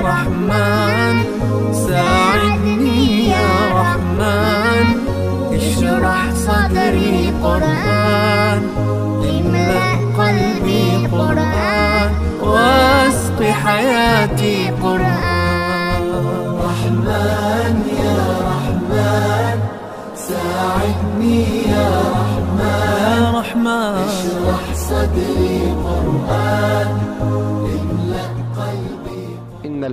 رحمن ساعدني يا رحمن اشرح صدري قرآن املأ قلبي قرآن واسق حياتي قرآن رحمن يا رحمن ساعدني يا رحمن اشرح صدري قرآن املأ قلبي إن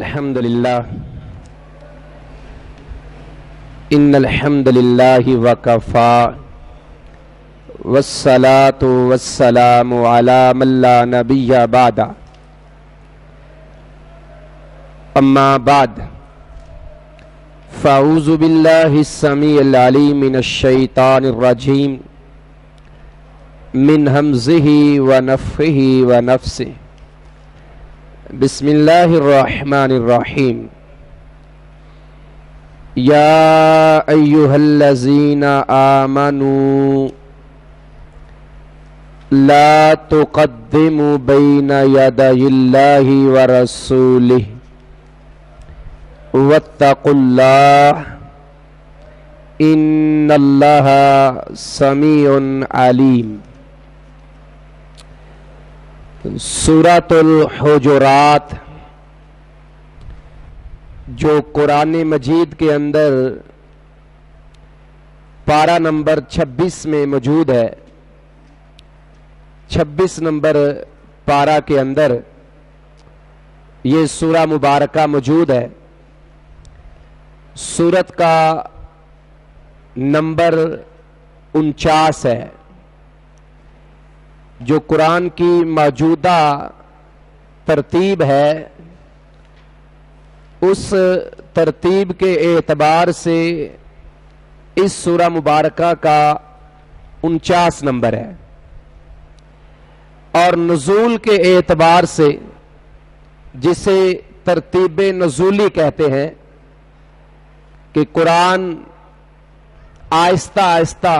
الحمد لله وكفى والصلاة والسلام على من لا نبي بعد أما بعد فأعوذ بالله السميع العليم من الشيطان الرجيم من همزه ونفخه ونفسه بسم الله الرحمن الرحيم يا أيها الذين آمنوا لا تقدموا بين يدي الله ورسوله واتقوا الله إن الله سميع عليم. سورۃ الحجرات جو قرآن مجید کے اندر پارہ نمبر 26 میں موجود ہے، 26 نمبر پارہ کے اندر یہ سورہ مبارکہ موجود ہے. سورت کا نمبر 49 ہے. جو قرآن کی موجودہ ترتیب ہے اس ترتیب کے اعتبار سے اس سورہ مبارکہ کا 49 نمبر ہے، اور نزول کے اعتبار سے جسے ترتیب نزولی کہتے ہیں کہ قرآن آہستہ آہستہ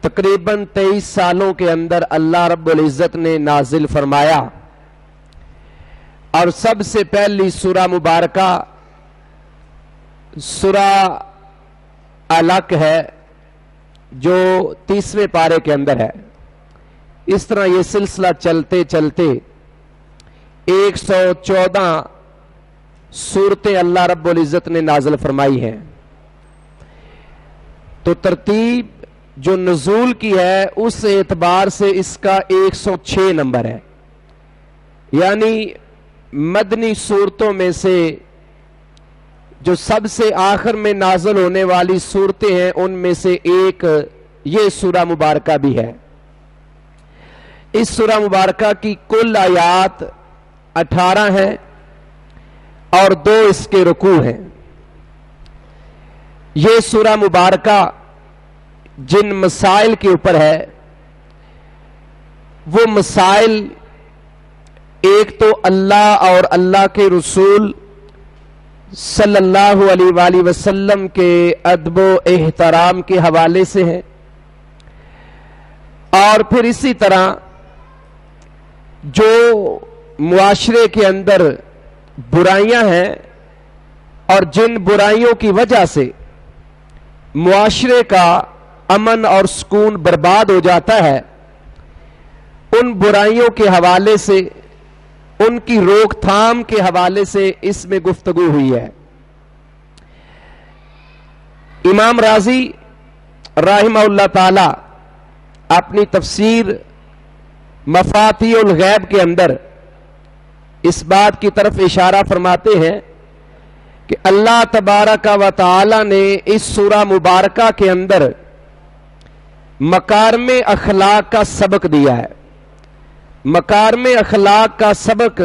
تقریباً 23 سالوں کے اندر اللہ رب العزت نے نازل فرمایا، اور سب سے پہلی سورہ مبارکہ سورہ علق ہے جو 30ویں پارے کے اندر ہے. اس طرح یہ سلسلہ چلتے چلتے 114 سورتیں اللہ رب العزت نے نازل فرمائی ہیں. تو ترتیب جو نزول کی ہے اس اعتبار سے اس کا 106 نمبر ہے، یعنی مدنی صورتوں میں سے جو سب سے آخر میں نازل ہونے والی صورتیں ہیں ان میں سے ایک یہ سورہ مبارکہ بھی ہے. اس سورہ مبارکہ کی کل آیات 18 ہیں اور 2 اس کے رکوع ہیں. یہ سورہ مبارکہ جن مسائل کے اوپر ہے وہ مسائل ایک تو اللہ اور اللہ کے رسول صلی اللہ علیہ وآلہ وسلم کے ادب و احترام کے حوالے سے ہیں، اور پھر اسی طرح جو معاشرے کے اندر برائیاں ہیں اور جن برائیوں کی وجہ سے معاشرے کا امن اور سکون برباد ہو جاتا ہے، ان برائیوں کے حوالے سے، ان کی روک تھام کے حوالے سے اس میں گفتگو ہوئی ہے. امام رازی رحمہ اللہ تعالی اپنی تفسیر مفاتیح الغیب کے اندر اس بات کی طرف اشارہ فرماتے ہیں کہ اللہ تبارک و تعالی نے اس سورہ مبارکہ کے اندر مکارم اخلاق کا سبق دیا ہے. مکارم اخلاق کا سبق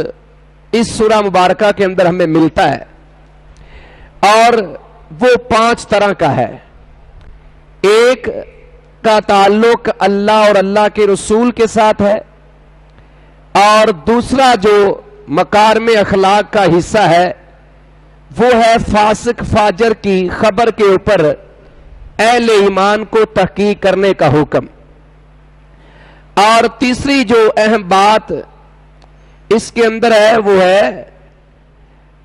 اس سورہ مبارکہ کے اندر ہمیں ملتا ہے، اور وہ 5 طرح کا ہے. ایک کا تعلق اللہ اور اللہ کے رسول کے ساتھ ہے، اور دوسرا جو مکارم اخلاق کا حصہ ہے وہ ہے فاسق فاجر کی خبر کے اوپر اہل ایمان کو تحقیق کرنے کا حکم. اور تیسری جو اہم بات اس کے اندر ہے وہ ہے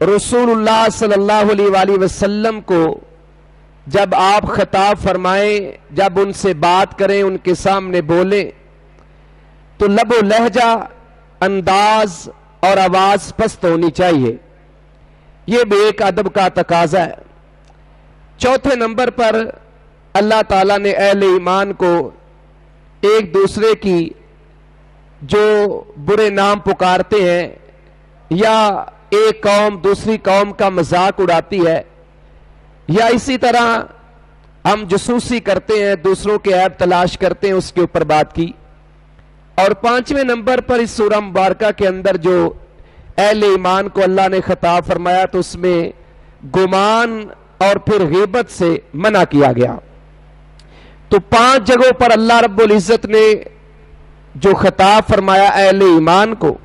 رسول اللہ صلی اللہ علیہ وآلہ وسلم کو جب آپ خطاب فرمائیں، جب ان سے بات کریں، ان کے سامنے بولیں، تو لب و لہجہ، انداز اور آواز پست ہونی چاہیے. یہ بھی ایک ادب کا تقاضا ہے. چوتھے نمبر پر اللہ تعالیٰ نے اہل ایمان کو ایک دوسرے کی جو برے نام پکارتے ہیں یا ایک قوم دوسری قوم کا مذاق اڑاتی ہے یا اسی طرح ہم جاسوسی کرتے ہیں، دوسروں کے عیب تلاش کرتے ہیں، اس کے اوپر بات کی. اور پانچویں نمبر پر اس سورہ مبارکہ کے اندر جو اہل ایمان کو اللہ نے خطاب فرمایا تو اس میں گمان اور پھر غیبت سے منع کیا گیا. تو 5 جگہوں پر اللہ رب العزت نے جو خطاب فرمایا اہل ایمان کو،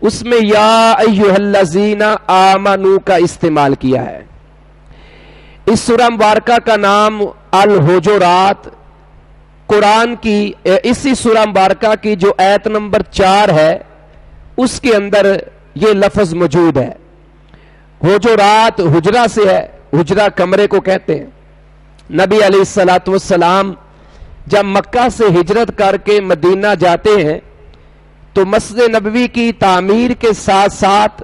اس میں یا ایھا الذین آمنوا کا استعمال کیا ہے. اس سورہ مبارکہ کا نام الحجرات، قرآن کی اسی سورہ مبارکہ کی جو آیت نمبر 4 ہے اس کے اندر یہ لفظ موجود ہے. حجرات حجرہ سے ہے، حجرہ کمرے کو کہتے ہیں. نبی علیہ الصلوۃ والسلام جب مکہ سے ہجرت کر کے مدینہ جاتے ہیں تو مسجد نبوی کی تعمیر کے ساتھ ساتھ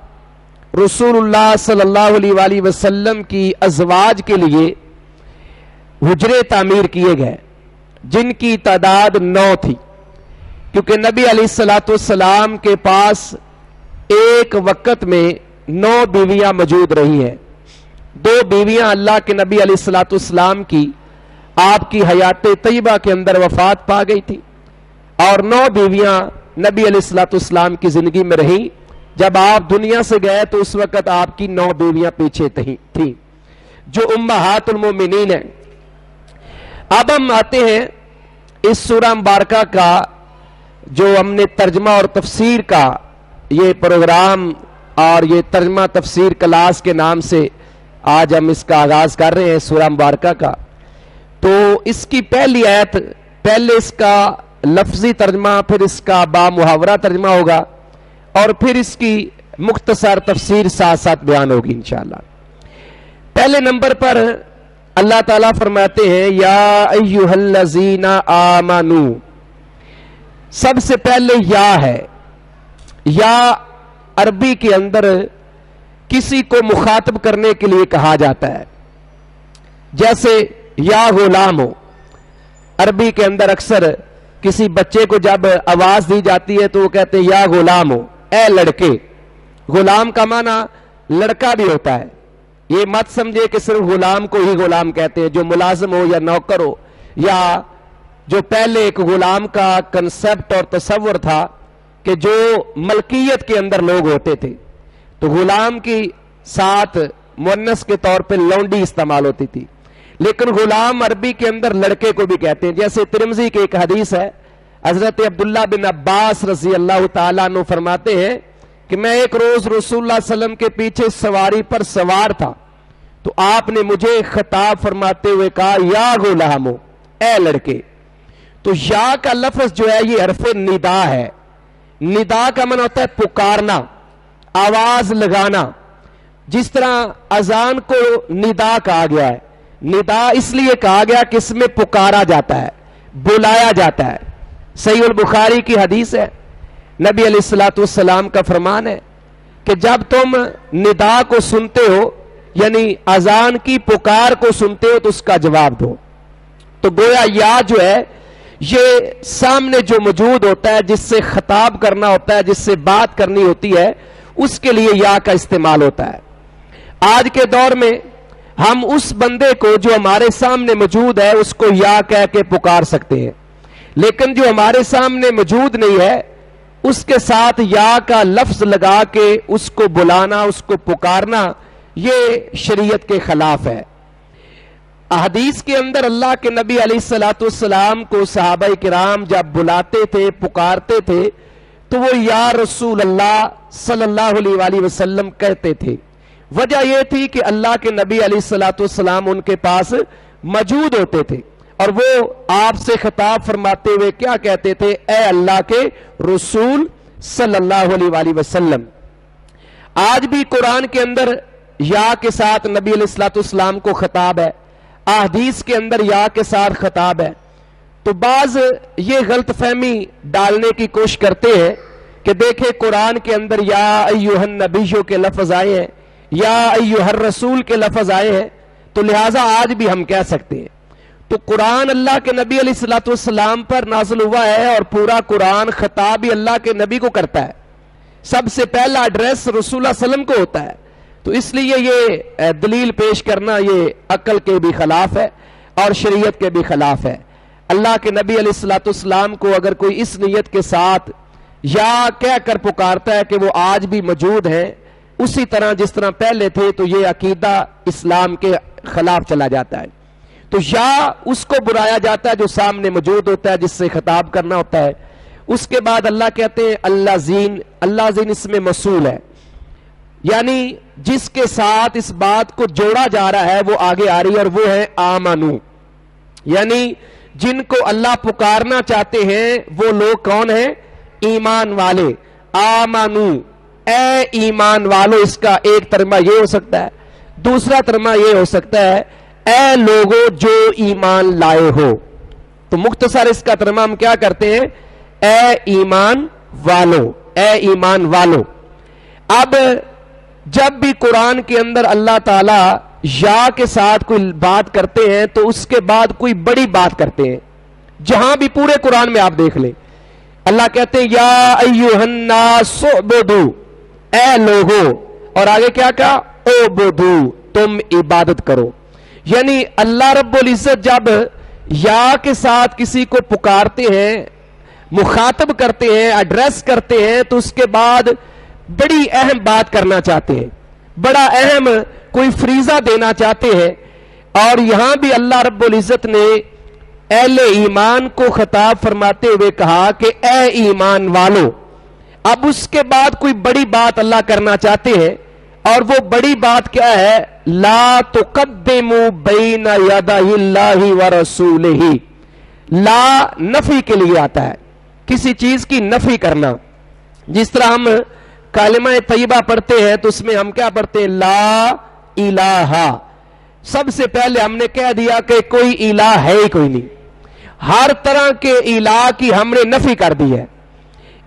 رسول اللہ صلی اللہ علیہ وآلہ وسلم کی ازواج کے لیے حجرے تعمیر کیے گئے جن کی تعداد 9 تھی، کیونکہ نبی علیہ الصلوۃ والسلام کے پاس ایک وقت میں 9 بیویاں موجود رہی ہیں. 2 بیویاں اللہ کے نبی علیہ الصلوۃ والسلام کی آپ کی حیات طیبہ کے اندر وفات پا گئی تھی، اور 9 بیویاں نبی علیہ الصلوۃ والسلام کی زندگی میں رہیں. جب آپ دنیا سے گئے تو اس وقت آپ کی 9 بیویاں پیچھے تھیں جو امہات المومنین ہیں. اب ہم آتے ہیں اس سورہ مبارکہ کا جو ہم نے ترجمہ اور تفسیر کا یہ پروگرام اور یہ ترجمہ تفسیر کلاس کے نام سے آج ہم اس کا آغاز کر رہے ہیں سورہ مبارکہ کا. تو اس کی پہلی آیت، پہلے اس کا لفظی ترجمہ، پھر اس کا با محاورہ ترجمہ ہوگا اور پھر اس کی مختصر تفسیر ساتھ ساتھ بیان ہوگی انشاءاللہ. پہلے نمبر پر اللہ تعالیٰ فرماتے ہیں یا ایھا الذین آمنوا. سب سے پہلے یا ہے. یا عربی کے اندر کسی کو مخاطب کرنے کے لیے کہا جاتا ہے، جیسے یا غلام ہو. عربی کے اندر اکثر کسی بچے کو جب آواز دی جاتی ہے تو وہ کہتے ہیں یا غلام ہو، اے لڑکے. غلام کا معنی لڑکا بھی ہوتا ہے. یہ مت سمجھے کہ صرف غلام کو ہی غلام کہتے ہیں، جو ملازم ہو یا نوکر ہو، یا جو پہلے ایک غلام کا کنسپٹ اور تصور تھا کہ جو ملکیت کے اندر لوگ ہوتے تھے تو غلام کی ساتھ مؤنث کے طور پہ لونڈی استعمال ہوتی تھی، لیکن غلام عربی کے اندر لڑکے کو بھی کہتے ہیں. جیسے ترمذی کے ایک حدیث ہے، حضرت عبداللہ بن عباس رضی اللہ تعالیٰ عنہ فرماتے ہیں کہ میں ایک روز رسول اللہ صلی اللہ علیہ وسلم کے پیچھے سواری پر سوار تھا تو آپ نے مجھے خطاب فرماتے ہوئے کہا یا غلامو، اے لڑکے. تو یا کا لفظ جو ہے یہ حرف ندا ہے. ندا کا معنی ہوتا ہے پکارنا، آواز لگانا. جس طرح اذان کو ندا کہا گیا ہے، ندا اس لیے کہا گیا کہ اس میں پکارا جاتا ہے، بلایا جاتا ہے. صحیح البخاری کی حدیث ہے، نبی علیہ الصلوۃ والسلام کا فرمان ہے کہ جب تم ندا کو سنتے ہو یعنی اذان کی پکار کو سنتے ہو تو اس کا جواب دو. تو گویا یا جو ہے یہ سامنے جو موجود ہوتا ہے، جس سے خطاب کرنا ہوتا ہے، جس سے بات کرنی ہوتی ہے، اس کے لیے یا کا استعمال ہوتا ہے. آج کے دور میں ہم اس بندے کو جو ہمارے سامنے موجود ہے اس کو یا کہہ کے پکار سکتے ہیں، لیکن جو ہمارے سامنے موجود نہیں ہے اس کے ساتھ یا کا لفظ لگا کے اس کو بلانا، اس کو پکارنا، یہ شریعت کے خلاف ہے. حدیث کے اندر اللہ کے نبی علیہ الصلوۃ والسلام کو صحابہ کرام جب بلاتے تھے، پکارتے تھے تو وہ یا رسول اللہ صلی اللہ علیہ وآلہ وسلم کہتے تھے. وجہ یہ تھی کہ اللہ کے نبی علیہ الصلوۃ والسلام ان کے پاس موجود ہوتے تھے اور وہ آپ سے خطاب فرماتے ہوئے کیا کہتے تھے؟ اے اللہ کے رسول صلی اللہ علیہ وآلہ وسلم. آج بھی قرآن کے اندر یا کے ساتھ نبی علیہ الصلوۃ والسلام کو خطاب ہے، احادیث کے اندر یا کے ساتھ خطاب ہے. تو بعض یہ غلط فہمی ڈالنے کی کوشش کرتے ہیں کہ دیکھیں قرآن کے اندر یا ایھا النبیوں کے لفظ آئے ہیں، یا ایھا الرسول کے لفظ آئے ہیں، تو لہٰذا آج بھی ہم کہہ سکتے ہیں. تو قرآن اللہ کے نبی علیہ الصلوۃ والسلام پر نازل ہوا ہے، اور پورا قرآن خطاب ہی اللہ کے نبی کو کرتا ہے. سب سے پہلا ایڈریس رسول اللہ صلی اللہ علیہ وسلم کو ہوتا ہے. تو اس لیے یہ دلیل پیش کرنا یہ عقل کے بھی خلاف ہے اور شریعت کے بھی خلاف ہے. اللہ کے نبی علیہ الصلوۃ والسلام کو اگر کوئی اس نیت کے ساتھ یا کہہ کر پکارتا ہے کہ وہ آج بھی موجود ہیں اسی طرح جس طرح پہلے تھے، تو یہ عقیدہ اسلام کے خلاف چلا جاتا ہے. تو یا اس کو برایا جاتا ہے جو سامنے موجود ہوتا ہے، جس سے خطاب کرنا ہوتا ہے. اس کے بعد اللہ کہتے ہیں اللہ زین. اللہ زین اس میں موصول ہے، یعنی جس کے ساتھ اس بات کو جوڑا جا رہا ہے وہ آگے آ رہی ہے، اور وہ ہے آمنو. یعنی جن کو اللہ پکارنا چاہتے ہیں وہ لوگ کون ہیں؟ ایمان والے. آمنو، اے ایمان والو. اس کا ایک ترجمہ یہ ہو سکتا ہے، دوسرا ترجمہ یہ ہو سکتا ہے اے لوگو جو ایمان لائے ہو. تو مختصر اس کا ترجمہ ہم کیا کرتے ہیں؟ اے ایمان والو، اے ایمان والو. اب جب بھی قرآن کے اندر اللہ تعالی یا کے ساتھ کوئی بات کرتے ہیں تو اس کے بعد کوئی بڑی بات کرتے ہیں. جہاں بھی پورے قرآن میں آپ دیکھ لیں اللہ کہتے ہیں یا ایھا الناس اعبدوا، اے لوگو، اور آگے کیا کہا؟ اعبدوا، تم عبادت کرو. یعنی اللہ رب العزت جب یا کے ساتھ کسی کو پکارتے ہیں، مخاطب کرتے ہیں، ایڈریس کرتے ہیں، تو اس کے بعد بڑی اہم بات کرنا چاہتے ہیں، بڑا اہم کوئی فریضہ دینا چاہتے ہیں. اور یہاں بھی اللہ رب العزت نے اہل ایمان کو خطاب فرماتے ہوئے کہا کہ اے ایمان والو. اب اس کے بعد کوئی بڑی بات اللہ کرنا چاہتے ہیں، اور وہ بڑی بات کیا ہے؟ لا تقدموا بین یدی اللہ ورسولہ. لا نفی کے لیے آتا ہے، کسی چیز کی نفی کرنا. جس طرح ہم کلمہ طیبہ پڑھتے ہیں تو اس میں ہم کیا پڑھتے ہیں؟ لا الہ. سب سے پہلے ہم نے کہہ دیا کہ کوئی الہ ہے ہی کوئی نہیں. ہر طرح کے الہ کی ہم نے نفی کر دی ہے.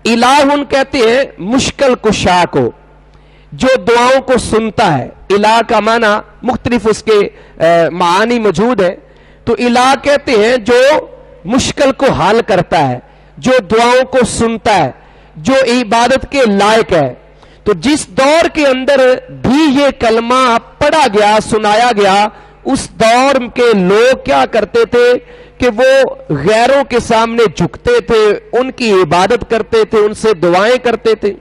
الہ کہتے ہیں مشکل کشا کو، جو دعاؤں کو سنتا ہے. الہ کا معنی مختلف اس کے معانی موجود ہے. تو الہ کہتے ہیں جو مشکل کو حل کرتا ہے، جو دعاؤں کو سنتا ہے، جو عبادت کے لائق ہے. تو جس دور کے اندر بھی یہ کلمہ پڑھا گیا، سنایا گیا، اس دور کے لوگ کیا کرتے تھے کہ وہ غیروں کے سامنے جھکتے تھے، ان کی عبادت کرتے تھے، ان سے دعائیں کرتے تھے.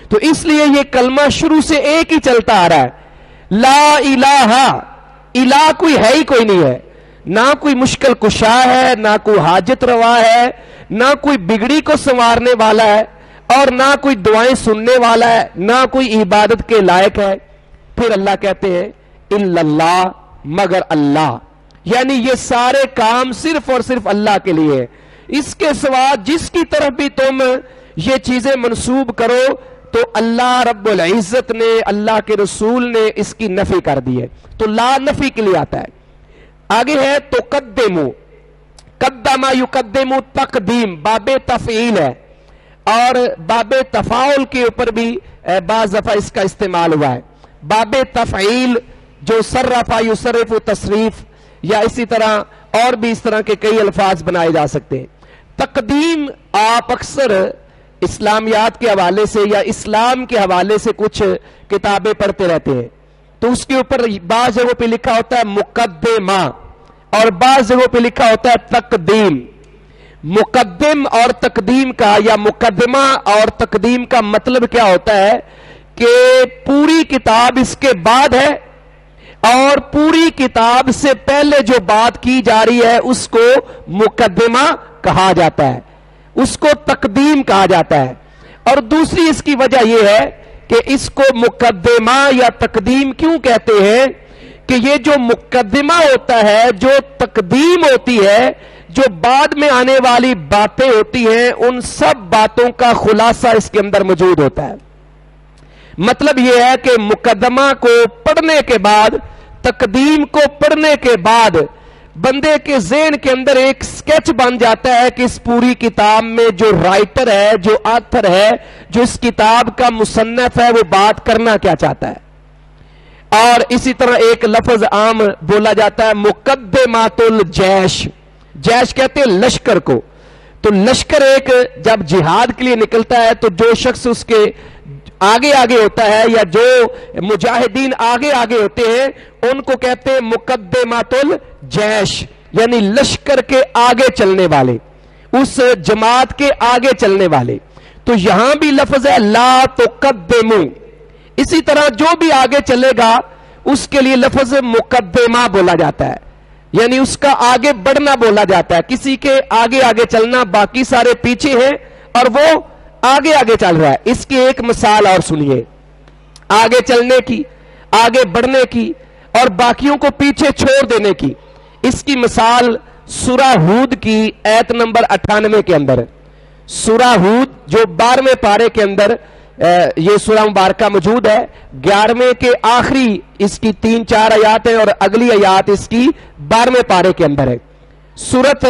تو اس لیے یہ کلمہ شروع سے ایک ہی چلتا آ رہا ہے، لا الہ. الہ کوئی ہے ہی کوئی نہیں ہے، نہ کوئی مشکل کشا ہے، نہ کوئی حاجت روا ہے، نہ کوئی بگڑی کو سنوارنے والا ہے، اور نہ کوئی دعائیں سننے والا ہے، نہ کوئی عبادت کے لائق ہے. پھر اللہ کہتے ہیں الا اللہ، مگر اللہ. یعنی یہ سارے کام صرف اور صرف اللہ کے لیے. اس کے سوا جس کی طرف بھی تم یہ چیزیں منسوب کرو تو اللہ رب العزت نے، اللہ کے رسول نے اس کی نفی کر دی ہے. تو لا نفی کے لیے آتا ہے. آگے ہے تقدمو. قدم یقدم تقدیم، باب تفعیل ہے، اور باب تفاعل کے اوپر بھی بعض دفعہ اس کا استعمال ہوا ہے. باب تفعیل جو صرف یصرف تصریف، یا اسی طرح اور بھی اس طرح کے کئی الفاظ بنائے جا سکتے ہیں. تقدیم آپ اکثر اسلامیات کے حوالے سے یا اسلام کے حوالے سے کچھ کتابیں پڑھتے رہتے ہیں، تو اس کے اوپر بعض جگہوں پہ لکھا ہوتا ہے مقدمہ، اور بعض جگہوں پہ لکھا ہوتا ہے تقدیم. مقدم اور تقدیم کا یا مقدمہ اور تقدیم کا مطلب کیا ہوتا ہے کہ پوری کتاب اس کے بعد ہے، اور پوری کتاب سے پہلے جو بات کی جا رہی ہے اس کو مقدمہ کہا جاتا ہے، اس کو تقدیم کہا جاتا ہے. اور دوسری اس کی وجہ یہ ہے کہ اس کو مقدمہ یا تقدیم کیوں کہتے ہیں کہ یہ جو مقدمہ ہوتا ہے، جو تقدیم ہوتی ہے، جو بعد میں آنے والی باتیں ہوتی ہیں، ان سب باتوں کا خلاصہ اس کے اندر موجود ہوتا ہے. مطلب یہ ہے کہ مقدمہ کو پڑھنے کے بعد، تقدیم کو پڑھنے کے بعد بندے کے ذہن کے اندر ایک سکیچ بن جاتا ہے کہ اس پوری کتاب میں جو رائٹر ہے، جو آتھر ہے، جو اس کتاب کا مصنف ہے، وہ بات کرنا کیا چاہتا ہے۔ اور اسی طرح ایک لفظ عام بولا جاتا ہے مقدمات الجیش، جیش کہتے ہیں لشکر کو۔ تو لشکر ایک جب جہاد کے لیے نکلتا ہے تو جو شخص اس کے آگے آگے ہوتا ہے یا جو مجاہدین آگے آگے ہوتے ہیں ان کو کہتے ہیں مقدمات الجیش، یعنی لشکر کے آگے چلنے والے، اس جماعت کے آگے چلنے والے۔ تو یہاں بھی لفظ ہے لا تقدموا، اسی طرح جو بھی آگے چلے گا اس کے لیے لفظ مقدمہ بولا جاتا ہے، یعنی اس کا آگے بڑھنا بولا جاتا ہے۔ کسی کے آگے آگے چلنا، باقی سارے پیچھے ہیں اور وہ آگے آگے چل رہا ہے۔ اس کی ایک مثال اور سنیے، آگے چلنے کی، آگے بڑھنے کی اور باقیوں کو پیچھے چھوڑ دینے کی۔ اس کی مثال سورہ ہود کی آیت نمبر 98 کے اندر، سورہ ہود جو 12ویں پارے کے اندر یہ سورہ مبارکہ موجود ہے، 11ویں کے آخری اس کی 3-4 آیات ہیں اور اگلی آیات اس کی 12ویں پارے کے اندر ہے۔ سورۃ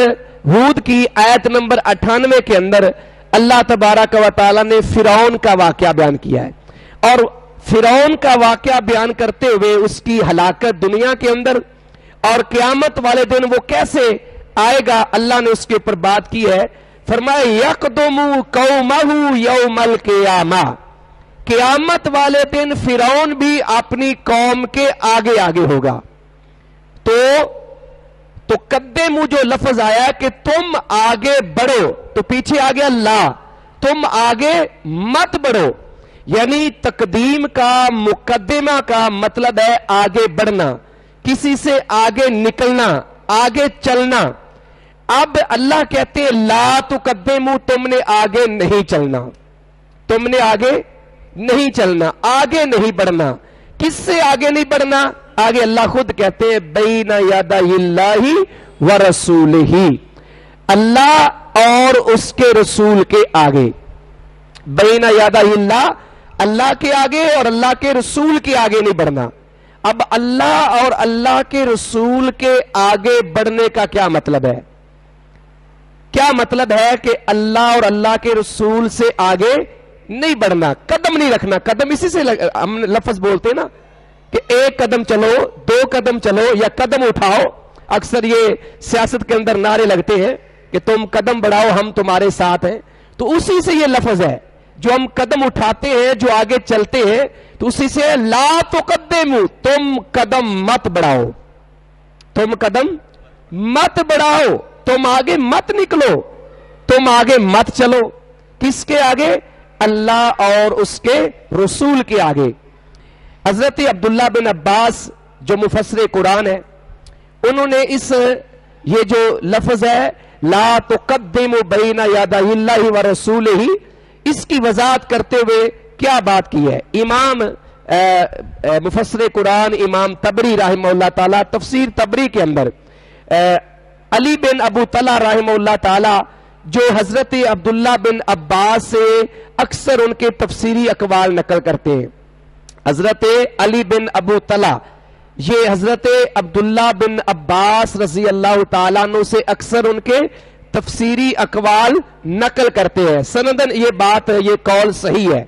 ہود کی آیت نمبر 98 کے اندر اللہ تبارک و تعالی نے فرعون کا واقعہ بیان کیا ہے، اور فرعون کا واقعہ بیان کرتے ہوئے اس کی ہلاکت دنیا کے اندر اور قیامت والے دن وہ کیسے آئے گا اللہ نے اس کے اوپر بات کی ہے۔ فرمایا یقدم قومہ یوم القیامہ، قیامت والے دن فرعون بھی اپنی قوم کے آگے آگے ہوگا۔ تو قدموا جو لفظ آیا کہ تم آگے بڑھو، تو پیچھے آ گیا لا، تم آگے مت بڑھو، یعنی تقدیم کا، مقدمہ کا مطلب ہے آگے بڑھنا، کسی سے آگے نکلنا، آگے چلنا۔ اب اللہ کہتے ہیں لا تقدموا، تم نے آگے نہیں چلنا، تم نے آگے نہیں چلنا، آگے نہیں بڑھنا۔ کس سے آگے نہیں بڑھنا؟ آگے اللہ خود کہتے ہیں بین یدی اللہ ورسولہ، اللہ اور اس کے رسول کے آگے، بین یدی اللہ، اللہ کے آگے اور اللہ کے رسول کے آگے نہیں بڑھنا۔ اب اللہ اور اللہ کے رسول کے آگے بڑھنے کا کیا مطلب ہے؟ کیا مطلب ہے کہ اللہ اور اللہ کے رسول سے آگے نہیں بڑھنا، قدم نہیں رکھنا۔ قدم اسی سے ہم لفظ بولتے ہیں نا کہ ایک قدم چلو، 2 قدم چلو یا قدم اٹھاؤ، اکثر یہ سیاست کے اندر نعرے لگتے ہیں کہ تم قدم بڑھاؤ ہم تمہارے ساتھ ہیں، تو اسی سے یہ لفظ ہے، جو ہم قدم اٹھاتے ہیں، جو آگے چلتے ہیں، تو اسی سے لا تقدموا، تم قدم مت بڑھاؤ، تم قدم مت بڑھاؤ، تم آگے مت نکلو، تم آگے مت چلو۔ کس کے آگے؟ اللہ اور اس کے رسول کے آگے۔ حضرت عبداللہ بن عباس جو مفسر قرآن ہے، انہوں نے یہ جو لفظ ہے لا تقدموا بین یدی اللہ ورسولہ، اس کی وضاحت کرتے ہوئے کیا بات کی ہے؟ امام مفسر قرآن امام طبری رحمہ اللہ تعالی تفسیر طبری کے اندر علی بن ابو طلحہ رحمہ اللہ تعالی جو حضرت عبداللہ بن عباس سے اکثر ان کے تفسیری اقوال نقل کرتے ہیں، حضرت علی بن ابو طلحہ یہ حضرت عبداللہ بن عباس رضی اللہ تعالیٰ عنہ سے اکثر ان کے تفسیری اقوال نقل کرتے ہیں۔ سندن یہ بات، یہ قول صحیح ہے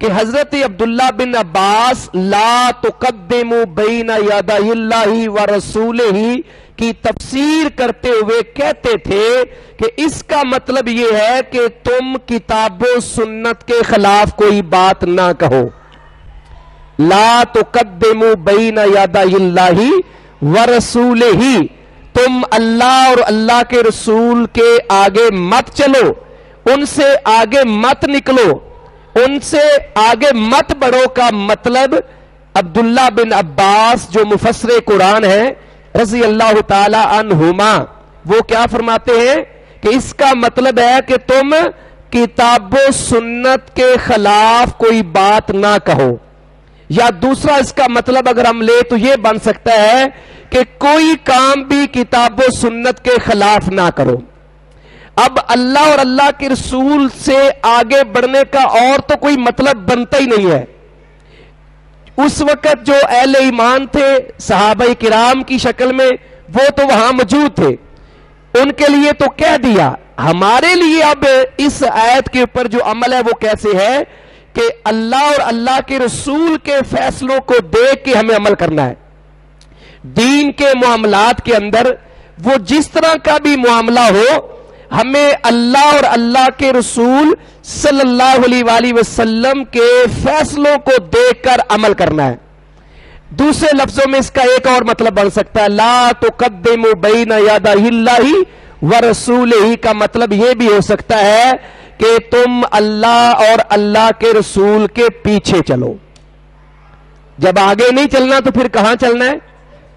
کہ حضرت عبداللہ بن عباس لا تقدموا بین یدی اللہ ورسولہ کی تفسیر کرتے ہوئے کہتے تھے کہ اس کا مطلب یہ ہے کہ تم کتاب و سنت کے خلاف کوئی بات نہ کہو، لا تقدموا بین یدی اللہ ورسولہ، تم اللہ اور اللہ کے رسول کے آگے مت چلو، ان سے آگے مت نکلو، ان سے آگے مت بڑھو کا مطلب عبداللہ بن عباس جو مفسر قرآن ہے رضی اللہ تعالی عنہما، وہ کیا فرماتے ہیں کہ اس کا مطلب ہے کہ تم کتاب و سنت کے خلاف کوئی بات نہ کہو، یا دوسرا اس کا مطلب اگر ہم لے تو یہ بن سکتا ہے کہ کوئی کام بھی کتاب و سنت کے خلاف نہ کرو۔ اب اللہ اور اللہ کے رسول سے آگے بڑھنے کا اور تو کوئی مطلب بنتا ہی نہیں ہے، اس وقت جو اہل ایمان تھے صحابہ کرام کی شکل میں وہ تو وہاں موجود تھے، ان کے لیے تو کہہ دیا. ہمارے لیے اب اس آیت کے اوپر جو عمل ہے وہ کیسے ہے کہ اللہ اور اللہ کے رسول کے فیصلوں کو دیکھ کے ہمیں عمل کرنا ہے. دین کے معاملات کے اندر وہ جس طرح کا بھی معاملہ ہو، ہمیں اللہ اور اللہ کے رسول صلی اللہ علیہ وآلہ وسلم کے فیصلوں کو دیکھ کر عمل کرنا ہے. دوسرے لفظوں میں اس کا ایک اور مطلب بن سکتا ہے لا تقدموا بین یدی اللہ ورسولہ، کا مطلب یہ بھی ہو سکتا ہے کہ تم اللہ اور اللہ کے رسول کے پیچھے چلو. جب آگے نہیں چلنا تو پھر کہاں چلنا ہے؟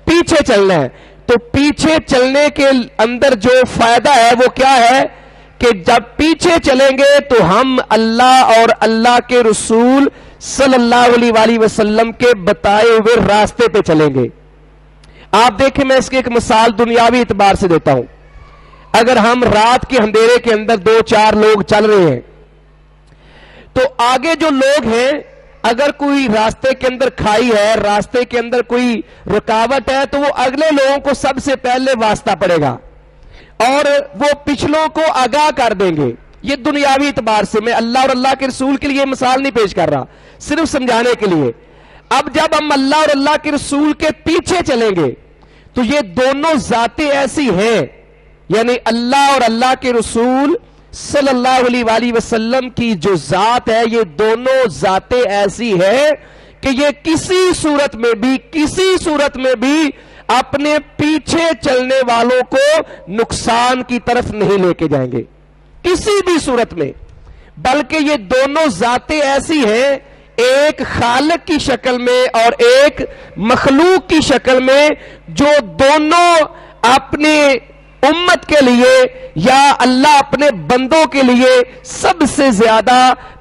پیچھے چلنا ہے. تو پیچھے چلنے کے اندر جو فائدہ ہے وہ کیا ہے کہ جب پیچھے چلیں گے تو ہم اللہ اور اللہ کے رسول صلی اللہ علیہ وآلہ وسلم کے بتائے ہوئے راستے پہ چلیں گے. آپ دیکھیں میں اس کی ایک مثال دنیاوی اعتبار سے دیتا ہوں. اگر ہم رات کے اندھیرے کے اندر 2-4 لوگ چل رہے ہیں تو آگے جو لوگ ہیں اگر کوئی راستے کے اندر کھائی ہے، راستے کے اندر کوئی رکاوٹ ہے تو وہ اگلے لوگوں کو سب سے پہلے واسطہ پڑے گا اور وہ پچھلوں کو آگاہ کر دیں گے. یہ دنیاوی اعتبار سے، میں اللہ اور اللہ کے رسول کے لیے مثال نہیں پیش کر رہا، صرف سمجھانے کے لیے. اب جب ہم اللہ اور اللہ کے رسول کے پیچھے چلیں گے تو یہ دونوں ذاتیں ایسی ہیں، یعنی اللہ اور اللہ کے رسول صلی اللہ علیہ وآلہ وسلم کی جو ذات ہے یہ دونوں ذاتیں ایسی ہے کہ یہ کسی صورت میں بھی اپنے پیچھے چلنے والوں کو نقصان کی طرف نہیں لے کے جائیں گے کسی بھی صورت میں. بلکہ یہ دونوں ذاتیں ایسی ہیں، ایک خالق کی شکل میں اور ایک مخلوق کی شکل میں، جو دونوں اپنے امت کے لیے یا اللہ اپنے بندوں کے لیے سب سے زیادہ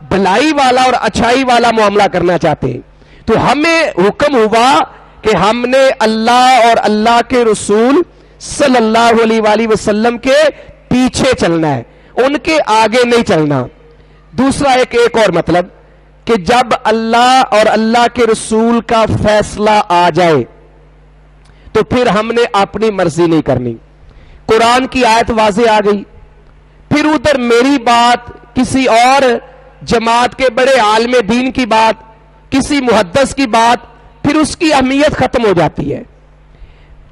بھلائی والا اور اچھائی والا معاملہ کرنا چاہتے ہیں. تو ہمیں حکم ہوا کہ ہم نے اللہ اور اللہ کے رسول صلی اللہ علیہ وآلہ وسلم کے پیچھے چلنا ہے، ان کے آگے نہیں چلنا. دوسرا ایک اور مطلب کہ جب اللہ اور اللہ کے رسول کا فیصلہ آ جائے تو پھر ہم نے اپنی مرضی نہیں کرنی. قرآن کی آیت واضح آ گئی، پھر ادھر میری بات، کسی اور جماعت کے بڑے عالم دین کی بات، کسی محدث کی بات، پھر اس کی اہمیت ختم ہو جاتی ہے.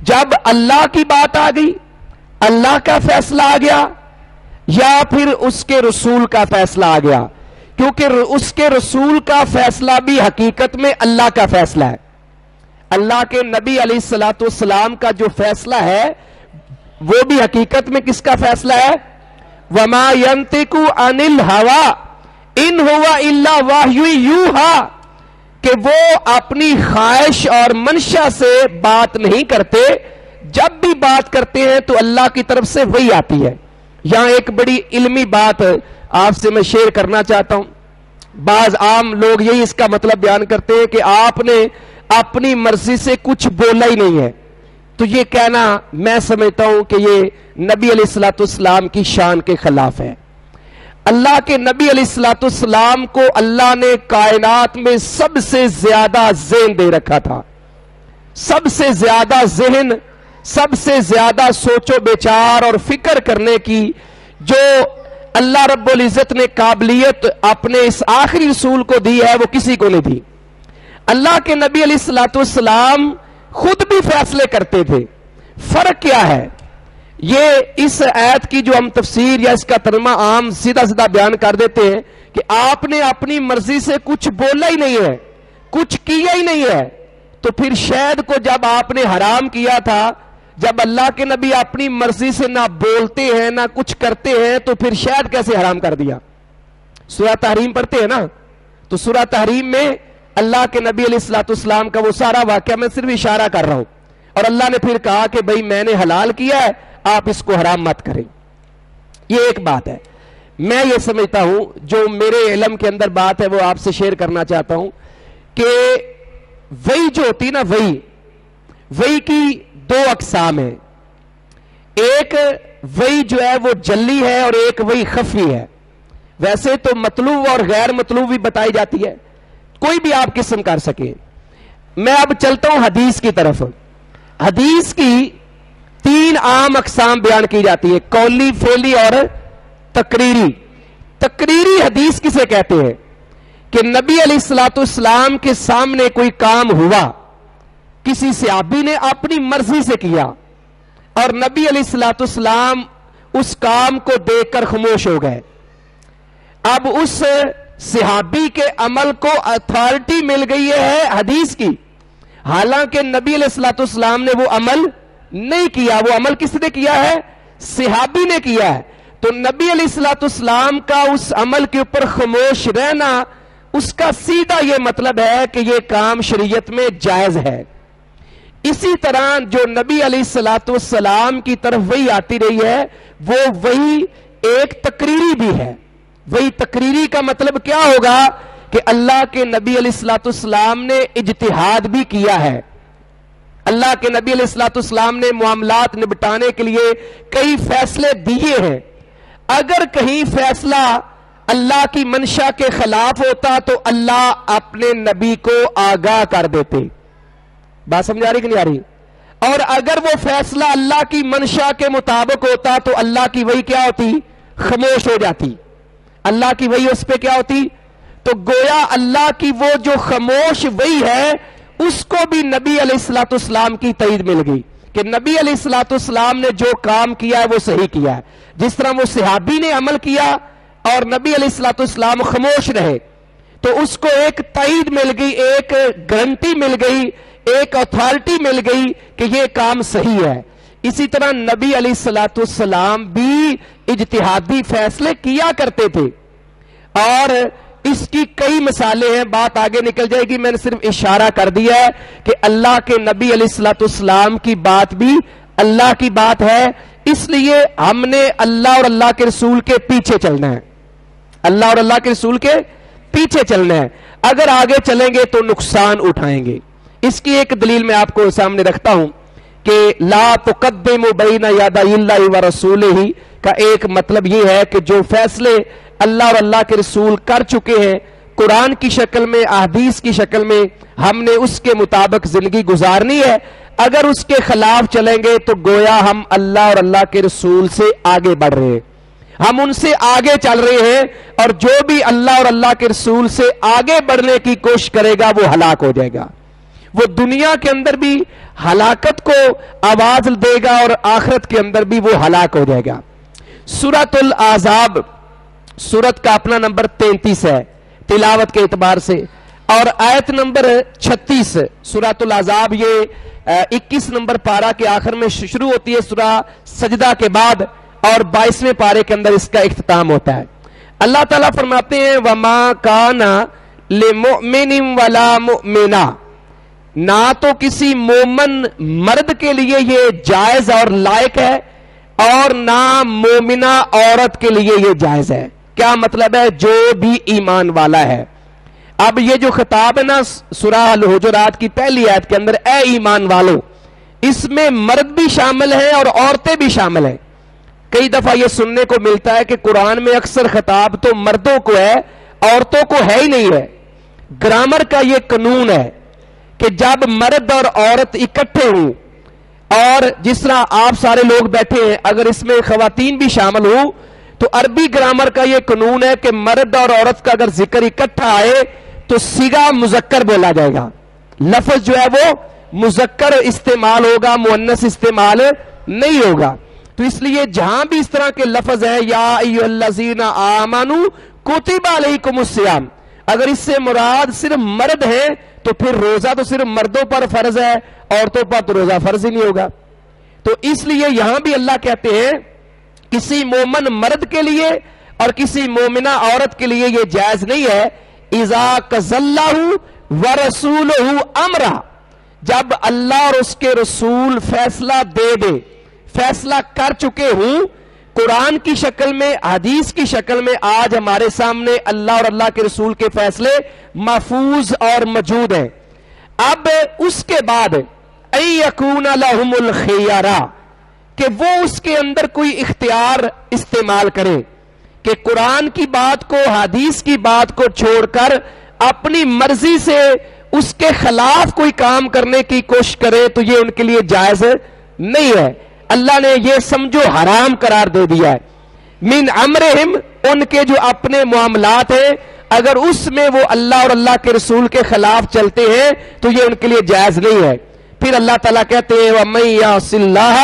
جب اللہ کی بات آ گئی، اللہ کا فیصلہ آ گیا، یا پھر اس کے رسول کا فیصلہ آ گیا، کیونکہ اس کے رسول کا فیصلہ بھی حقیقت میں اللہ کا فیصلہ ہے. اللہ کے نبی علیہ الصلوۃ والسلام کا جو فیصلہ ہے وہ بھی حقیقت میں کس کا فیصلہ ہے؟ وما ينطق عن الهوى ان هو الا وحی یوحی، کہ وہ اپنی خواہش اور منشا سے بات نہیں کرتے، جب بھی بات کرتے ہیں تو اللہ کی طرف سے وہی آتی ہے. یہاں ایک بڑی علمی بات آپ سے میں شیئر کرنا چاہتا ہوں. بعض عام لوگ یہی اس کا مطلب بیان کرتے ہیں کہ آپ نے اپنی مرضی سے کچھ بولا ہی نہیں ہے. تو یہ کہنا میں سمجھتا ہوں کہ یہ نبی علیہ الصلوۃ والسلام کی شان کے خلاف ہے. اللہ کے نبی علیہ الصلوۃ والسلام کو اللہ نے کائنات میں سب سے زیادہ ذہن دے رکھا تھا، سب سے زیادہ ذہن، سب سے زیادہ سوچ و بچار اور فکر کرنے کی جو اللہ رب العزت نے قابلیت اپنے اس آخری رسول کو دی ہے وہ کسی کو نہیں دی. اللہ کے نبی علیہ الصلوۃ والسلام خود بھی فیصلے کرتے تھے. فرق کیا ہے؟ یہ اس آیت کی جو ہم تفسیر یا اس کا ترجمہ عام سیدھا سیدھا بیان کر دیتے ہیں کہ آپ نے اپنی مرضی سے کچھ بولا ہی نہیں ہے، کچھ کیا ہی نہیں ہے. تو پھر شہد کو جب آپ نے حرام کیا تھا، جب اللہ کے نبی اپنی مرضی سے نہ بولتے ہیں نہ کچھ کرتے ہیں تو پھر شہد کیسے حرام کر دیا؟ سورہ تحریم پڑھتے ہیں نا، تو سورہ تحریم میں اللہ کے نبی علیہ الصلوۃ والسلام کا وہ سارا واقعہ میں صرف اشارہ کر رہا ہوں، اور اللہ نے پھر کہا کہ بھئی میں نے حلال کیا ہے، آپ اس کو حرام مت کریں. یہ ایک بات ہے. میں یہ سمجھتا ہوں جو میرے علم کے اندر بات ہے وہ آپ سے شیئر کرنا چاہتا ہوں کہ وہی جو ہوتی نا، وہی کی 2 اقسام ہیں. ایک وہی جو ہے وہ جلی ہے اور ایک وہی خفی ہے. ویسے تو مطلوب اور غیر مطلوب بھی بتائی جاتی ہے، کوئی بھی آپ قسم کر سکیں. میں اب چلتا ہوں حدیث کی طرف. حدیث کی 3 عام اقسام بیان کی جاتی ہے، قولی، فعلی اور تقریری. تقریری حدیث کسے کہتے ہیں؟ کہ نبی علیہ الصلوۃ والسلام کے سامنے کوئی کام ہوا، کسی صحابی نے اپنی مرضی سے کیا اور نبی علیہ الصلوۃ والسلام اس کام کو دیکھ کر خاموش ہو گئے. اب اس صحابی کے عمل کو اتھارٹی مل گئی ہے حدیث کی، حالانکہ نبی علیہ الصلوۃ والسلام نے وہ عمل نہیں کیا. وہ عمل کس نے کیا ہے؟ صحابی نے کیا ہے. تو نبی علیہ الصلوۃ والسلام کا اس عمل کے اوپر خاموش رہنا، اس کا سیدھا یہ مطلب ہے کہ یہ کام شریعت میں جائز ہے. اسی طرح جو نبی علیہ الصلوۃ والسلام کی طرف وہی آتی رہی ہے، وہ وہی ایک تقریری بھی ہے. وہی تقریری کا مطلب کیا ہوگا؟ کہ اللہ کے نبی علیہ الصلوۃ والسلام نے اجتہاد بھی کیا ہے. اللہ کے نبی علیہ الصلوۃ والسلام نے معاملات نبٹانے کے لیے کئی فیصلے دیے ہیں. اگر کہیں فیصلہ اللہ کی منشا کے خلاف ہوتا تو اللہ اپنے نبی کو آگاہ کر دیتے. بات سمجھ آ رہی کہ نہیں آ رہی؟ اور اگر وہ فیصلہ اللہ کی منشا کے مطابق ہوتا تو اللہ کی وحی کیا ہوتی؟ خاموش ہو جاتی. اللہ کی وحی اس پہ کیا ہوتی؟ تو گویا اللہ کی وہ جو خاموش وحی ہے اس کو بھی نبی علیہ الصلوۃ والسلام کی تائید مل گئی کہ نبی علیہ الصلوۃ والسلام نے جو کام کیا ہے وہ صحیح کیا ہے. جس طرح وہ صحابی نے عمل کیا اور نبی علیہ الصلوۃ والسلام خاموش رہے تو اس کو ایک تائید مل گئی، ایک گارنٹی مل گئی، ایک اتھارٹی مل گئی کہ یہ کام صحیح ہے. اسی طرح نبی علیہ الصلوۃ والسلام بھی اجتہادی فیصلے کیا کرتے تھے اور اس کی کئی مثالیں ہیں. بات آگے نکل جائے گی، میں نے صرف اشارہ کر دیا ہے کہ اللہ کے نبی علیہ الصلوۃ والسلام کی بات بھی اللہ کی بات ہے. اس لیے ہم نے اللہ اور اللہ کے رسول کے پیچھے چلنا ہے. اللہ اور اللہ کے رسول کے پیچھے چلنا ہے. اگر آگے چلیں گے تو نقصان اٹھائیں گے. اس کی ایک دلیل میں آپ کو سامنے رکھتا ہوں کہ لا تقدموا بین یدی اللہ ورسولہ کا ایک مطلب یہ ہے کہ جو فیصلے اللہ اور اللہ کے رسول کر چکے ہیں قرآن کی شکل میں، احادیث کی شکل میں، ہم نے اس کے مطابق زندگی گزارنی ہے. اگر اس کے خلاف چلیں گے تو گویا ہم اللہ اور اللہ کے رسول سے آگے بڑھ رہے ہیں، ہم ان سے آگے چل رہے ہیں، اور جو بھی اللہ اور اللہ کے رسول سے آگے بڑھنے کی کوشش کرے گا وہ ہلاک ہو جائے گا. وہ دنیا کے اندر بھی ہلاکت کو آواز دے گا اور آخرت کے اندر بھی وہ ہلاک ہو جائے گا. سورۃ الاحزاب سورت کا اپنا نمبر 33 ہے تلاوت کے اعتبار سے، اور آیت نمبر 36. سورۃ الاحزاب یہ 21 نمبر پارہ کے آخر میں شروع ہوتی ہے سورہ سجدہ کے بعد، اور 22ویں پارے کے اندر اس کا اختتام ہوتا ہے. اللہ تعالیٰ فرماتے ہیں وَمَا كَانَ لِمُؤْمِنٍ وَلَا مُؤْمِنَةٍ، نہ تو کسی مومن مرد کے لیے یہ جائز اور لائق ہے اور نہ مومنہ عورت کے لیے یہ جائز ہے. کیا مطلب ہے؟ جو بھی ایمان والا ہے. اب یہ جو خطاب ہے نا سورہ الحجرات کی پہلی آیت کے اندر، اے ایمان والو، اس میں مرد بھی شامل ہیں اور عورتیں بھی شامل ہیں. کئی دفعہ یہ سننے کو ملتا ہے کہ قرآن میں اکثر خطاب تو مردوں کو ہے، عورتوں کو ہے ہی نہیں ہے. گرامر کا یہ قانون ہے کہ جب مرد اور عورت اکٹھے ہوں، اور جس طرح آپ سارے لوگ بیٹھے ہیں اگر اس میں خواتین بھی شامل ہوں، تو عربی گرامر کا یہ قانون ہے کہ مرد اور عورت کا اگر ذکر اکٹھا آئے تو صیغہ مذکر بولا جائے گا. لفظ جو ہے وہ مذکر استعمال ہوگا، مؤنث استعمال نہیں ہوگا. تو اس لیے جہاں بھی اس طرح کے لفظ ہیں یا ایھا الذین آمنوا کتب علیکم الصیام، اگر اس سے مراد صرف مرد ہیں تو پھر روزہ تو صرف مردوں پر فرض ہے، عورتوں پر تو روزہ فرض ہی نہیں ہوگا. تو اس لیے یہاں بھی اللہ کہتے ہیں کسی مومن مرد کے لیے اور کسی مومنہ عورت کے لیے یہ جائز نہیں ہے. اذا قضى اللہ ورسولہ امرا، جب اللہ اور اس کے رسول فیصلہ دے دے، فیصلہ کر چکے ہوں قرآن کی شکل میں، حدیث کی شکل میں. آج ہمارے سامنے اللہ اور اللہ کے رسول کے فیصلے محفوظ اور موجود ہیں. اب اس کے بعد ان یکون لہم الخیارہ، کہ وہ اس کے اندر کوئی اختیار استعمال کرے کہ قرآن کی بات کو، حدیث کی بات کو چھوڑ کر اپنی مرضی سے اس کے خلاف کوئی کام کرنے کی کوشش کرے تو یہ ان کے لیے جائز نہیں ہے. اللہ نے یہ سمجھو حرام قرار دے دیا ہے. من امرہم، ان کے جو اپنے معاملات ہیں اگر اس میں وہ اللہ اور اللہ کے رسول کے خلاف چلتے ہیں تو یہ ان کے لیے جائز نہیں ہے. پھر اللہ تعالیٰ کہتے ہیں وَمَن يَعْصِ اللَّهَ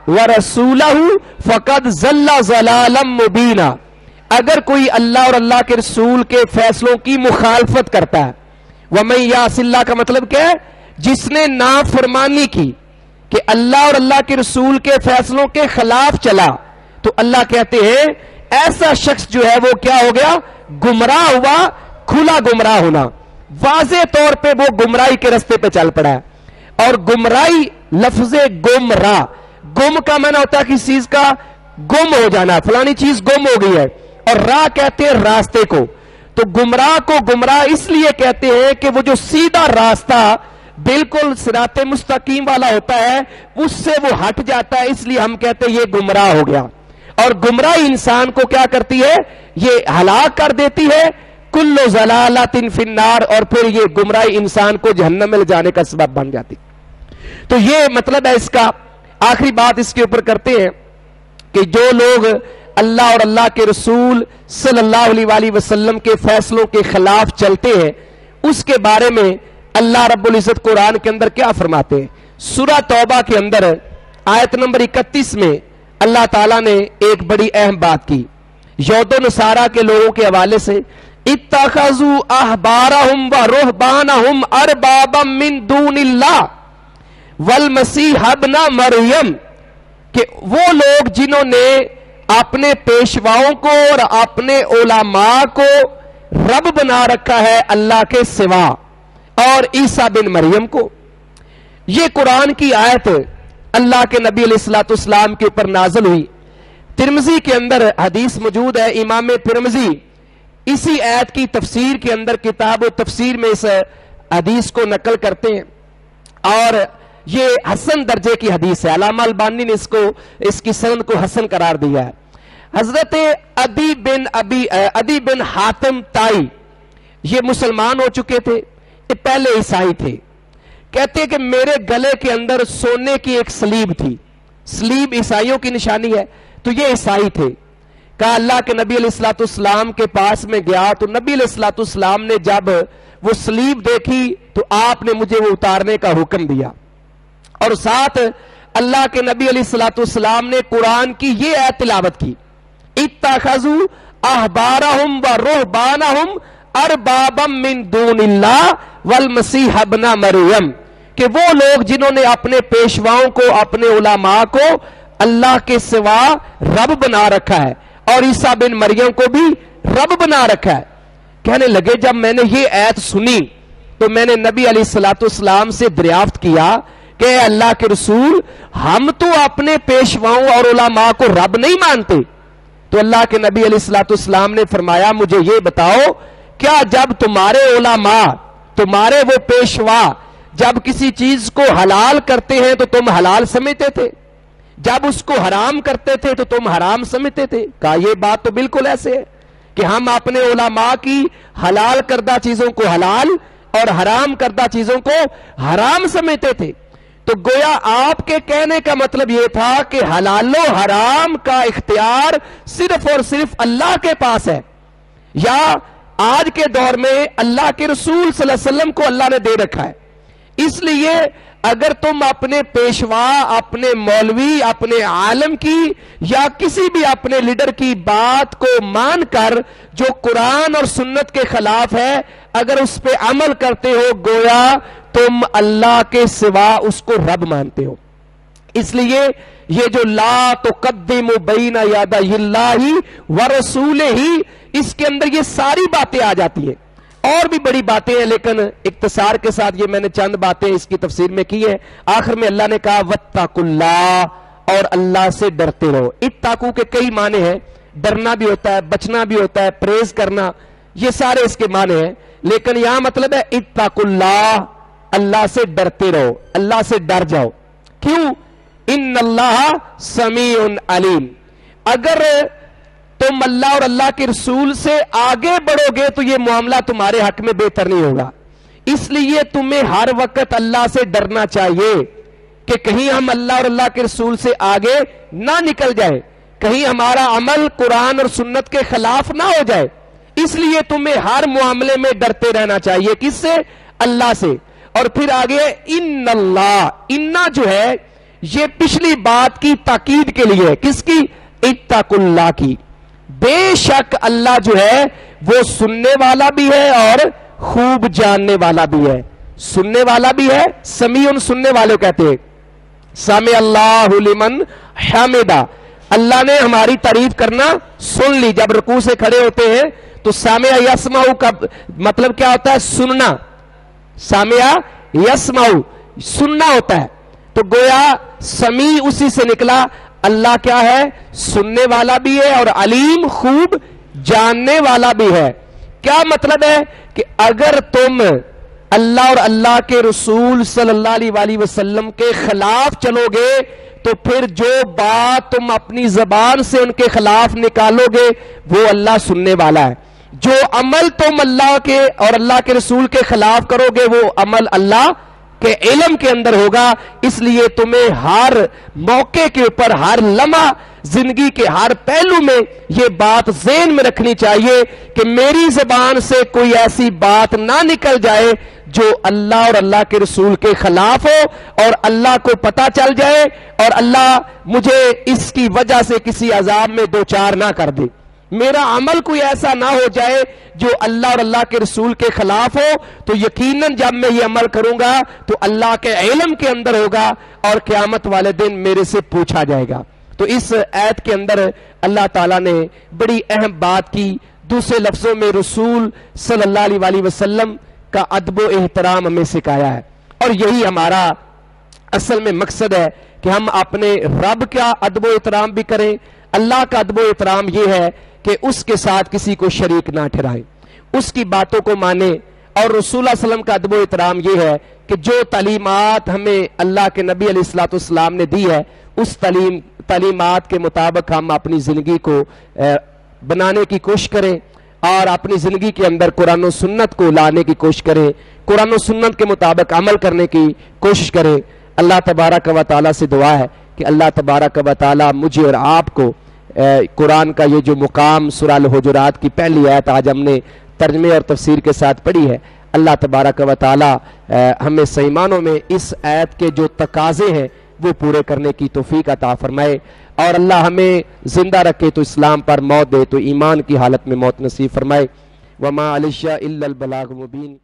وَرَسُولَهُ فَقَدْ ضَلَّ ضَلَالًا مُبِينًا، اگر کوئی اللہ اور اللہ کے رسول کے فیصلوں کی مخالفت کرتا ہے. وَمَن يَعْصِ اللَّهَ کا مطلب کیا ہے؟ جس نے نافرمانی کی کہ اللہ اور اللہ کے رسول کے فیصلوں کے خلاف چلا تو اللہ کہتے ہیں ایسا شخص جو ہے وہ کیا ہو گیا؟ گمراہ ہوا. کھلا گمراہ ہونا، واضح طور پہ وہ گمراہی کے رستے پہ چل پڑا ہے. اور گمراہی لفظ گمراہ، گم کا معنی ہوتا ہے کسی چیز کا گم ہو جانا، فلانی چیز گم ہو گئی ہے، اور راہ کہتے ہیں راستے کو. تو گمراہ کو گمراہ اس لیے کہتے ہیں کہ وہ جو سیدھا راستہ بالکل صراط مستقیم والا ہوتا ہے اس سے وہ ہٹ جاتا ہے، اس لیے ہم کہتے ہیں یہ گمراہ ہو گیا. اور گمراہی انسان کو کیا کرتی ہے؟ یہ ہلاک کر دیتی ہے. کل ضلالۃ فی النار، اور پھر یہ گمراہی انسان کو جہنم میں لے جانے کا سبب بن جاتی. تو یہ مطلب ہے اس کا. آخری بات اس کے اوپر کرتے ہیں کہ جو لوگ اللہ اور اللہ کے رسول صلی اللہ علیہ وآلہ وسلم کے فیصلوں کے خلاف چلتے ہیں اس کے بارے میں اللہ رب العزت قرآن کے اندر کیا فرماتے ہیں؟ سورہ توبہ کے اندر آیت نمبر 31 میں اللہ تعالیٰ نے ایک بڑی اہم بات کی. یہود و نصارہ کے لوگوں کے حوالے سے اتخذوا احبارهم ورهبانهم اربابا من دون اللہ والمسیح ابن مریم، کہ وہ لوگ جنہوں نے اپنے پیشواؤں کو اور اپنے علماء کو رب بنا رکھا ہے اللہ کے سوا، اور عیسیٰ بن مریم کو. یہ قرآن کی آیت اللہ کے نبی علیہ الصلوۃ والسلام کے اوپر نازل ہوئی. ترمذی کے اندر حدیث موجود ہے. امام ترمذی اسی آیت کی تفسیر کے اندر کتاب و تفسیر میں اس حدیث کو نقل کرتے ہیں اور یہ حسن درجے کی حدیث ہے. علامہ البانی نے اس کی سند کو حسن قرار دیا ہے. حضرت عدی بن حاتم تائی یہ مسلمان ہو چکے تھے، یہ پہلے عیسائی تھے. کہتے ہیں کہ میرے گلے کے اندر سونے کی ایک سلیب تھی. سلیب عیسائیوں کی نشانی ہے، تو یہ عیسائی تھے. کہا اللہ کے نبی علیہ الصلوۃ والسلام کے پاس میں گیا تو نبی علیہ الصلوۃ والسلام نے جب وہ سلیب دیکھی تو آپ نے مجھے وہ اتارنے کا حکم دیا. اور ساتھ اللہ کے نبی علیہ الصلوۃ والسلام نے قرآن کی یہ آیت تلاوت کی اتخذوا احبارهم ورهبانهم اربابا من دون اللہ والمسیح ابن مریم، کہ وہ لوگ جنہوں نے اپنے پیشواؤں کو اپنے علماء کو اللہ کے سوا رب بنا رکھا ہے اور عیسیٰ بن مریم کو بھی رب بنا رکھا ہے. کہنے لگے جب میں نے یہ آیت سنی تو میں نے نبی علیہ الصلوۃ والسلام سے دریافت کیا کہ اے اللہ کے رسول ہم تو اپنے پیشواؤں اور علماء کو رب نہیں مانتے. تو اللہ کے نبی علیہ الصلوۃ والسلام نے فرمایا مجھے یہ بتاؤ کیا جب تمہارے علماء تمہارے وہ پیشوا جب کسی چیز کو حلال کرتے ہیں تو تم حلال سمجھتے تھے، جب اس کو حرام کرتے تھے تو تم حرام سمجھتے تھے؟ کہا یہ بات تو بالکل ایسے ہے کہ ہم اپنے علماء کی حلال کردہ چیزوں کو حلال اور حرام کردہ چیزوں کو حرام سمجھتے تھے. تو گویا آپ کے کہنے کا مطلب یہ تھا کہ حلال و حرام کا اختیار صرف اور صرف اللہ کے پاس ہے، یا آج کے دور میں اللہ کے رسول صلی اللہ علیہ وسلم کو اللہ نے دے رکھا ہے. اس لیے اگر تم اپنے پیشوا اپنے مولوی اپنے عالم کی یا کسی بھی اپنے لیڈر کی بات کو مان کر جو قرآن اور سنت کے خلاف ہے اگر اس پہ عمل کرتے ہو گویا تم اللہ کے سوا اس کو رب مانتے ہو. اس لیے یہ جو لا تقدموا بین یدی اللہ ورسولہ اس کے اندر یہ ساری باتیں آ جاتی ہیں. اور بھی بڑی باتیں ہیں لیکن اختصار کے ساتھ یہ میں نے چند باتیں اس کی تفسیر میں کی ہیں. آخر میں اللہ نے کہا واتقوا اللہ، اور اللہ سے ڈرتے رہو. اتقوا کے کئی معنی ہیں، ڈرنا بھی ہوتا ہے، بچنا بھی ہوتا ہے، پریز کرنا، یہ سارے اس کے معنی ہیں. لیکن یہاں مطلب ہے اتقوا اللہ، اللہ سے ڈرتے رہو، اللہ سے ڈر جاؤ. کیوں؟ ان اللہ سمیع علیم. اگر تم اللہ اور اللہ کے رسول سے آگے بڑھو گے تو یہ معاملہ تمہارے حق میں بہتر نہیں ہوگا. اس لیے تمہیں ہر وقت اللہ سے ڈرنا چاہیے کہ کہیں ہم اللہ اور اللہ کے رسول سے آگے نہ نکل جائے، کہیں ہمارا عمل قرآن اور سنت کے خلاف نہ ہو جائے. اس لیے تمہیں ہر معاملے میں ڈرتے رہنا چاہیے. کس سے؟ اللہ سے. اور پھر آگے ان اللہ، انا جو ہے یہ پچھلی بات کی تاکید کے لیے. کس کی؟ اتقوا اللہ کی. بے شک اللہ جو ہے وہ سننے والا بھی ہے اور خوب جاننے والا بھی ہے. سننے والا بھی ہے، سمیع سننے والے کہتے ہیں. سمع اللہ لمن حمدہ، اللہ نے ہماری تعریف کرنا سن لی. جب رکوع سے کھڑے ہوتے ہیں تو سامع یسمع کا مطلب کیا ہوتا ہے؟ سننا. سامع یسمع سننا ہوتا ہے. تو گویا سمیع اسی سے نکلا. اللہ کیا ہے؟ سننے والا بھی ہے اور علیم خوب جاننے والا بھی ہے. کیا مطلب ہے؟ کہ اگر تم اللہ اور اللہ کے رسول صلی اللہ علیہ وآلہ وسلم کے خلاف چلو گے تو پھر جو بات تم اپنی زبان سے ان کے خلاف نکالو گے وہ اللہ سننے والا ہے. جو عمل تم اللہ کے اور اللہ کے رسول کے خلاف کرو گے وہ عمل اللہ کے علم کے اندر ہوگا. اس لیے تمہیں ہر موقع کے اوپر، ہر لمحہ زندگی کے ہر پہلو میں یہ بات ذہن میں رکھنی چاہیے کہ میری زبان سے کوئی ایسی بات نہ نکل جائے جو اللہ اور اللہ کے رسول کے خلاف ہو اور اللہ کو پتہ چل جائے اور اللہ مجھے اس کی وجہ سے کسی عذاب میں دوچار نہ کر دے. میرا عمل کوئی ایسا نہ ہو جائے جو اللہ اور اللہ کے رسول کے خلاف ہو. تو یقیناً جب میں یہ عمل کروں گا تو اللہ کے علم کے اندر ہوگا اور قیامت والے دن میرے سے پوچھا جائے گا. تو اس آیت کے اندر اللہ تعالیٰ نے بڑی اہم بات کی. دوسرے لفظوں میں رسول صلی اللہ علیہ وآلہ وسلم کا ادب و احترام ہمیں سکھایا ہے. اور یہی ہمارا اصل میں مقصد ہے کہ ہم اپنے رب کا ادب و احترام بھی کریں. اللہ کا ادب و احترام یہ ہے کہ اس کے ساتھ کسی کو شریک نہ ٹھہرائیں، اس کی باتوں کو مانیں. اور رسول اللہ علیہ وسلم کا ادب و احترام یہ ہے کہ جو تعلیمات ہمیں اللہ کے نبی علیہ الصلوۃ والسلام نے دی ہے اس تعلیمات کے مطابق ہم اپنی زندگی کو بنانے کی کوشش کریں اور اپنی زندگی کے اندر قرآن و سنت کو لانے کی کوشش کریں، قرآن و سنت کے مطابق عمل کرنے کی کوشش کریں. اللہ تبارک و تعالیٰ سے دعا ہے کہ اللہ تبارک و تعالیٰ مجھے اور آپ کو قرآن کا یہ جو مقام سورہ الحجرات کی پہلی آیت آج ہم نے ترجمے اور تفسیر کے ساتھ پڑھی ہے، اللہ تبارک و تعالیٰ ہمیں صحیح معنوں میں اس آیت کے جو تقاضے ہیں وہ پورے کرنے کی توفیق عطا فرمائے. اور اللہ ہمیں زندہ رکھے تو اسلام پر موت دے، تو ایمان کی حالت میں موت نصیب فرمائے. وما علیہ الا البلاغ مبین.